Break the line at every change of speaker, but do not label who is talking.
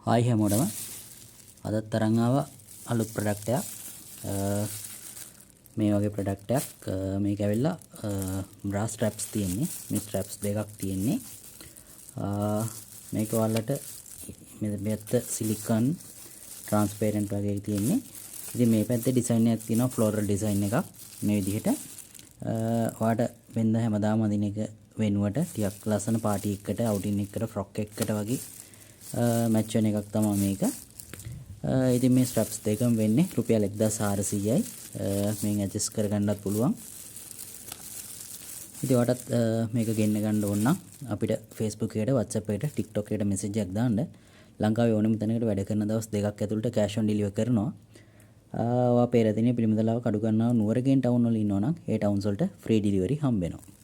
Hi හැමෝටම අදත් තරන් ආවා අලුත් ප්‍රොඩක්ට් එකක්. මේ වගේ ප්‍රොඩක්ට් එකක් මේක ඇවිල්ලා බ්‍රා ස්ට්‍රැප්ස් තියෙන්නේ. මේ ස්ට්‍රැප්ස් දෙකක් තියෙන්නේ. මේක වලට මෙතන සිලිකන් ට්‍රාන්ස්පරන්ට් වගේ තියෙන්නේ. ඉතින් මේ පැත්තේ ඩිසයින් එකක් තියෙනවා ෆ්ලෝරල් ඩිසයින් එකක් මේ විදිහට. ඔයාලට වෙනද හැමදාම අදින එක වෙනුවට ටිකක් ලස්සන පාටි එකකට අවුටින් එකකට ෆ්‍රොක් එකකට වගේ මැච් වෙන එකක් තමයි මේක. ඉතින් මේ ස්ට්‍රැප්ස් දෙකම වෙන්නේ රුපියල් 1400යි. මේක ඇඩ්ජස්ට් කරගන්නත් පුළුවන්. ඉතින් ඔයාලට මේක ගෙන්න ගන්න ඕන නම් අපිට Facebook එකට WhatsApp එකට TikTok එකට message එකක් දාන්න. ලංකාවේ ඕනෙම තැනකට වැඩ කරන දවස් දෙකක් ඇතුළත cash on deliver කරනවා. ඔයා පෙරදිනේ පිළිමදලාව කඩු ගන්නවා නුවරගෙන් ටවුන් වල ඉන්නවා නම් ඒ ටවුන්ස් වලට free delivery හම්බ වෙනවා.